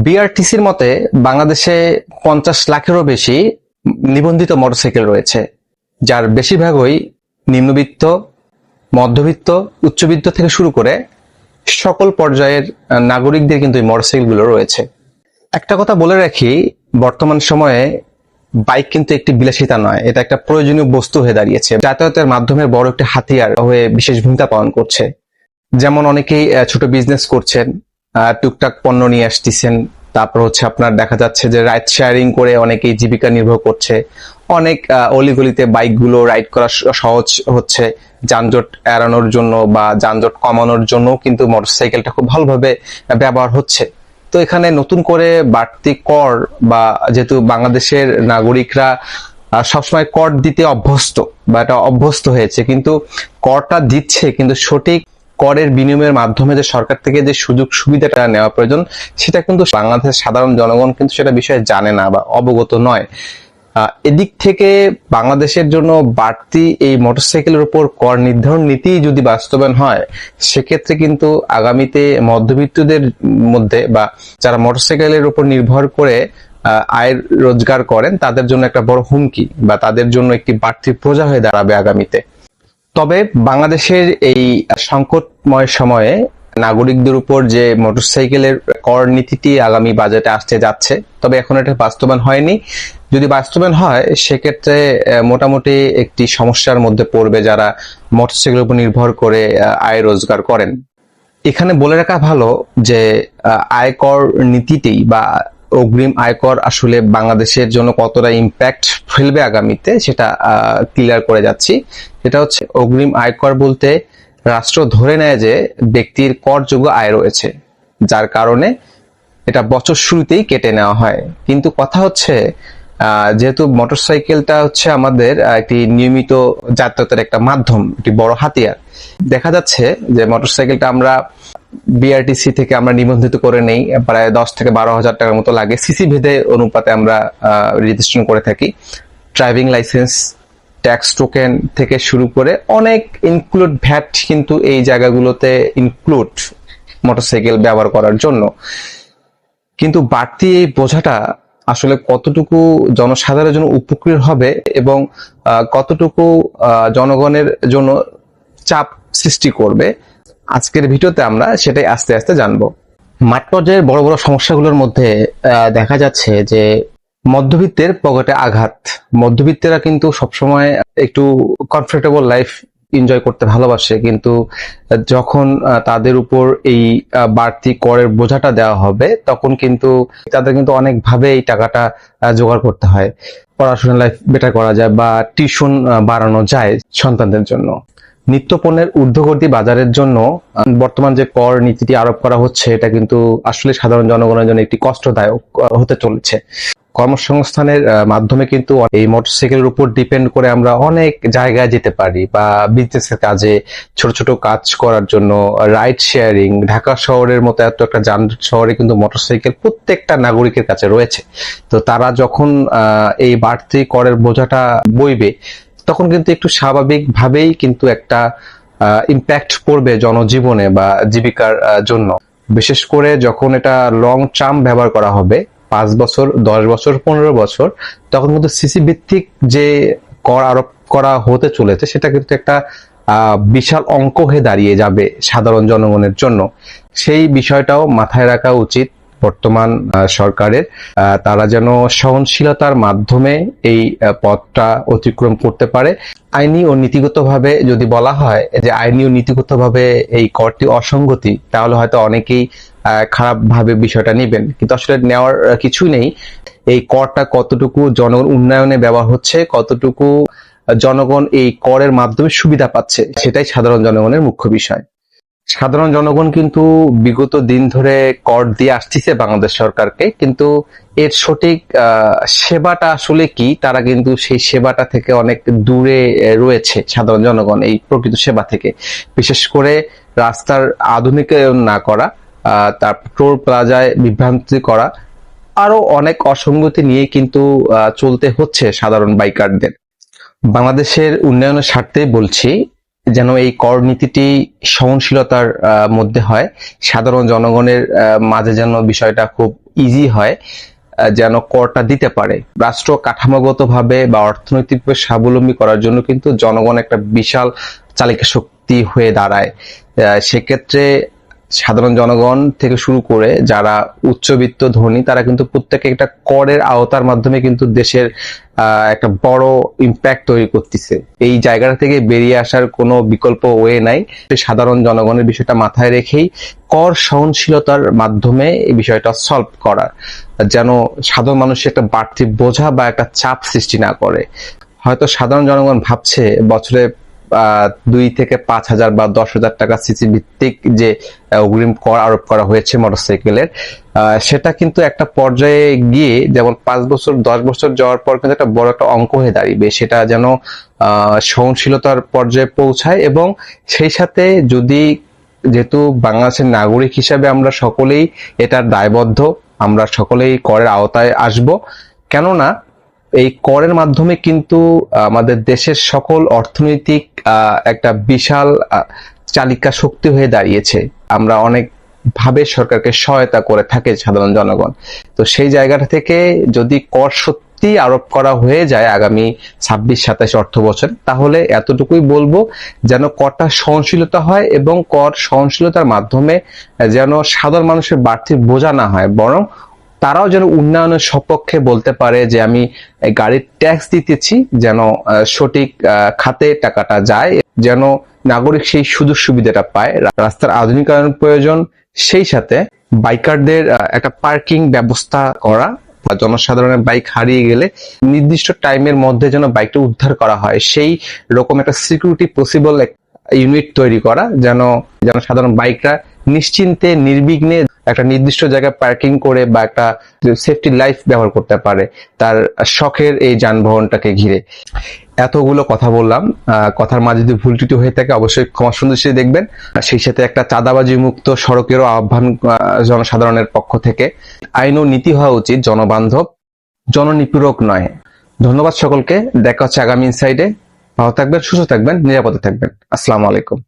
বিআরটিসির মতে বাংলাদেশে 50 লাখেরও বেশি নিবন্ধিত মোটরসাইকেল রয়েছে, যার বেশিরভাগই নিম্নবিত্ত, মধ্যবিত্ত, উচ্চবিত্ত থেকে শুরু করে সকল পর্যায়ের নাগরিকদের কিন্তু এই মোটরসাইকেলগুলো রয়েছে। একটা কথা বলে রাখি, বর্তমান সময়ে বাইক কিন্তু একটি বিলাসিতা নয়, এটা একটা প্রয়োজনীয় বস্তু হয়ে দাঁড়িয়েছে। যাতায়াতের মাধ্যমে বড় একটি হাতিয়ার হয়ে বিশেষ ভূমিকা পালন করছে। যেমন অনেকেই ছোট বিজনেস করছেন, টুকটাক পণ্য নিয়ে আসতেছেন। তারপর হচ্ছে আপনার দেখা যাচ্ছে যে রাইড শেয়ারিং করে অনেকেই জীবিকা নির্বাহ করছে। অনেক অলিগলিতে বাইকগুলো রাইড করা সহজ হচ্ছে যানজট এড়ানোর জন্য বা যানজট কমানোর জন্য, কিন্তু মোটরসাইকেলটা খুব ভালোভাবে ব্যবহার হচ্ছে। তো এখানে নতুন করে বাড়তি কর, বা যেহেতু বাংলাদেশের নাগরিকরা সবসময় কর দিতে অভ্যস্ত বা এটা অভ্যস্ত হয়েছে, কিন্তু করটা দিচ্ছে কিন্তু সঠিক করের বিনিময়ের মাধ্যমে যে সরকার থেকে যে সুযোগ সুবিধাটা নেওয়া প্রয়োজন, সেটা কিন্তু বাংলাদেশের সাধারণ জনগণ কিন্তু সেটা বিষয়ে জানে না বা অবগত নয়। এদিক থেকে বাংলাদেশের জন্য বাড়তি এই মোটরসাইকেলের উপর কর নির্ধারণ নীতি যদি বাস্তবায়ন হয়, সেক্ষেত্রে কিন্তু আগামীতে মধ্যবিত্তদের মধ্যে বা যারা মোটরসাইকেলের উপর নির্ভর করে আয় রোজগার করেন, তাদের জন্য একটা বড় হুমকি বা তাদের জন্য একটি বাড়তি বোঝা হয়ে দাঁড়াবে আগামীতে। তবে বাংলাদেশের এই সংকটময় সময়ে নাগরিকদের উপর যে মোটরসাইকেলের কর নীতিটি আগামী বাজেটে আসতে যাচ্ছে, তবে এখন এটা বাস্তবায়ন হয়নি। যদি বাস্তবায়ন হয়, সেক্ষেত্রে মোটামুটি একটি সমস্যার মধ্যে পড়বে যারা মোটরসাইকেলের উপর নির্ভর করে আয় রোজগার করেন। এখানে বলে রাখা ভালো যে আয়কর নীতিটি বা অগ্রিম আয়কর আসলে বাংলাদেশের জন্য কতটা ইম্প্যাক্ট ফেলবে আগামীতে, সেটা ক্লিয়ার করে যাচ্ছি। সেটা হচ্ছে, অগ্রিম আয়কর বলতে রাষ্ট্র ধরে নেয় যে ব্যক্তির করযোগ্য আয় রয়েছে, যার কারণে এটা বছর শুরুতেই কেটে নেওয়া হয়। কিন্তু কথা হচ্ছে, যেহেতু মোটরসাইকেলটা হচ্ছে আমাদের একটি নিয়মিত যাতায়াতের একটা মাধ্যম, একটি বড় হাতিয়ার, দেখা যাচ্ছে যে মোটরসাইকেলটা আমরা বিআরটিসি থেকে আমরা নিবন্ধিত করে নেই, প্রায় 10 থেকে 12 হাজার টাকার মতো লাগে। সিসি ভেদে অনুপাতে আমরা রেজিস্ট্রেশন করে থাকি। ড্রাইভিং লাইসেন্স, ট্যাক্স টোকেন থেকে শুরু করে অনেক ইনক্লুড ভ্যাট কিন্তু এই জায়গাগুলোতে ইনক্লুড মোটরসাইকেল ব্যবহার করার জন্য। কিন্তু বাড়তি এই বোঝাটা আসলে কতটুকু জনসাধারণের জন্য উপকৃত হবে এবং কতটুকু জনগণের জন্য চাপ সৃষ্টি করবে, আজকের ভিডিওতে আমরা সেটাই আস্তে আস্তে জানবো। মাঠ পর্যায়ের বড় বড় সমস্যাগুলোর মধ্যে দেখা যাচ্ছে যে মধ্যবিত্তের পকেটে আঘাত। মধ্যবিত্তেরা কিন্তু সবসময় একটু কমফোর্টেবল লাইফ এনজয় করতে ভালোবাসে, কিন্তু যখন তাদের উপর এই বাড়তি করের বোঝাটা দেওয়া হবে, তখন কিন্তু তাদের কিন্তু অনেকভাবে এই টাকাটা জোগাড় করতে হয়। পড়াশোনার লাইফ বেটার করা যায় বা টিউশন বাড়ানো যায় সন্তানদের জন্য। নিত্যপণ্যের ঊর্ধ্বগতি বাজারের জন্য বর্তমান যে কর নীতিটি আরোপ করা হচ্ছে, এটা কিন্তু আসলে সাধারণ জনগণের জন্য একটি কষ্টদায়ক হতে চলেছে। কর্মসংস্থানের মাধ্যমে কিন্তু এই মোটরসাইকেলের উপর ডিপেন্ড করে আমরা অনেক জায়গায় যেতে পারি, বা বিজনেসের কাজে, ছোট ছোট কাজ করার জন্য, রাইড শেয়ারিং। ঢাকা শহরের মতো এত একটা যানজট শহরে কিন্তু মোটরসাইকেল প্রত্যেকটা নাগরিকের কাছে রয়েছে। তো তারা যখন এই বাড়তি করের বোঝাটা বইবে, তখন কিন্তু একটু স্বাভাবিকভাবেই কিন্তু একটা ইম্প্যাক্ট পড়বে জনজীবনে বা জীবিকার জন্য। বিশেষ করে যখন এটা লং টার্ম ব্যবহার করা হবে, 5 বছর, 10 বছর, 15 বছর, তখন কিন্তু সিসি ভিত্তিক যে কর আরোপ করা হতে চলেছে, সেটা কিন্তু একটা বিশাল অঙ্ক হয়ে দাঁড়িয়ে যাবে সাধারণ জনগণের জন্য। সেই বিষয়টাও মাথায় রাখা উচিত বর্তমান সরকারের। তারা যেন সহনশীলতার মাধ্যমে এই পথটা অতিক্রম করতে পারে। আইনি ও নীতিগতভাবে যদি বলা হয় যে আইনি ও নীতিগতভাবে এই করটি অসঙ্গতি, তাহলে হয়তো অনেকেই খারাপ ভাবে বিষয়টা নেবেন, কিন্তু আসলে নেওয়ার কিছুই নেই। এই করটা কতটুকু জনগণ উন্নয়নে ব্যবহার হচ্ছে, কতটুকু জনগণ এই করের মাধ্যমে সুবিধা পাচ্ছে, সেটাই সাধারণ জনগণের মুখ্য বিষয়। সাধারণ জনগণ কিন্তু বিগত দিন ধরে কর দিয়ে আসতেছে বাংলাদেশ সরকারকে, কিন্তু এর সঠিক সেবাটা আসলে কি, তারা কিন্তু সেই সেবাটা থেকে অনেক দূরে রয়েছে সাধারণ জনগণ এই প্রকৃত সেবা থেকে। বিশেষ করে রাস্তার আধুনিকায়ন না করা, তারপর টোল প্লাজায় বিভ্রান্তি করা, আরো অনেক অসঙ্গতি নিয়ে কিন্তু চলতে হচ্ছে সাধারণ বাইকারদের। বাংলাদেশের উন্নয়নের স্বার্থে বলছি, যেন এই কর নীতিটি সহনশীলতার মধ্যে হয়, সাধারণ জনগণের মাঝে যেন বিষয়টা খুব ইজি হয় যেন করটা দিতে পারে। রাষ্ট্র কাঠামোগতভাবে বা অর্থনৈতিকভাবে স্বাবলম্বী করার জন্য কিন্তু জনগণ একটা বিশাল চালিকা শক্তি হয়ে দাঁড়ায়। সেক্ষেত্রে সাধারণ জনগণ থেকে শুরু করে যারা উচ্চবিত্ত ধনী তারা কিন্তু প্রত্যেকে একটা করের আওতার মাধ্যমে কিন্তু দেশের একটা বড় ইম্প্যাক্ট তৈরি করতেছে। এই জায়গাটা থেকে বেরিয়ে আসার কোনো বিকল্প ওয়ে নাই। সাধারণ জনগণের বিষয়টা মাথায় রেখেই কর সহনশীলতার মাধ্যমে এই বিষয়টা সলভ করা, যেন সাধারণ মানুষের একটা বাড়তি বোঝা বা একটা চাপ সৃষ্টি না করে। হয়তো সাধারণ জনগণ ভাবছে বছরে 2 থেকে 5,000 বা 10,000 টাকা সিসি ভিত্তিক যে অগ্রিম কর আরোপ করা হয়েছে মোটরসাইকেলের, সেটা কিন্তু একটা পর্যায়ে গিয়ে যেমন 5 বছর 10 বছর যাওয়ার পর কিন্তু একটা বড় একটা অঙ্ক হয়ে দাঁড়িয়ে, সেটা যেন সহনশীলতার পর্যায়ে পৌঁছায়। এবং সেই সাথে যদি, যেহেতু বাংলাদেশের নাগরিক হিসাবে আমরা সকলেই এটার দায়বদ্ধ, আমরা সকলেই করের আওতায় আসব, কেননা এই করের মাধ্যমে কিন্তু আমাদের দেশের সকল অর্থনৈতিক একটা বিশাল চালিকা শক্তি হয়ে দাঁড়িয়েছে। আমরা অনেক ভাবে সরকারকে সহায়তা করে থাকে সাধারণ জনগণ। তো সেই জায়গাটা থেকে যদি কর সত্যি আরোপ করা হয়ে যায় আগামী 26-27 অর্থ বছর, তাহলে এতটুকুই বলবো যেন করটা সহনশীলতা হয় এবং কর সহনশীলতার মাধ্যমে যেন সাধারণ মানুষের বাড়তি বোঝা না হয়, বরং তারাও যেন উন্নয়নের সপক্ষে বলতে পারে যে আমি গাড়ির ট্যাক্স দিতেছি, যেন সঠিক খাতে টাকাটা যায়, যেন নাগরিক সেই সুযোগ সুবিধাটা পায়। রাস্তার আধুনিকায়ন প্রয়োজন, সেই সাথে বাইকারদের একটা পার্কিং ব্যবস্থা করা, জনসাধারণের বাইক হারিয়ে গেলে নির্দিষ্ট টাইমের মধ্যে যেন বাইকটা উদ্ধার করা হয়, সেই রকম একটা সিকিউরিটি পসিবল ইউনিট তৈরি করা, যেন সাধারণ বাইকরা নিশ্চিন্তে নির্বিঘ্নে একটা নির্দিষ্ট জায়গায় পার্কিং করে বা একটা সেফটি লাইফ ব্যবহার করতে পারে তার শখের এই যানবাহনটাকে ঘিরে। এতগুলো কথা বললাম, কথার মাঝে যদি ভুল ত্রুটি হয়ে থাকে অবশ্যই ক্ষমা সুন্দর দেখবেন। সেই সাথে একটা চাঁদাবাজি মুক্ত সড়কেরও আহ্বান জনসাধারণের পক্ষ থেকে। আইন ও নীতি হওয়া উচিত জনবান্ধব, জননিপীড়ক নয়। ধন্যবাদ সকলকে, দেখা হচ্ছে আগামী ইনসাইডে। ভালো থাকবেন, সুস্থ থাকবেন, নিরাপদে থাকবেন। আসসালামু আলাইকুম।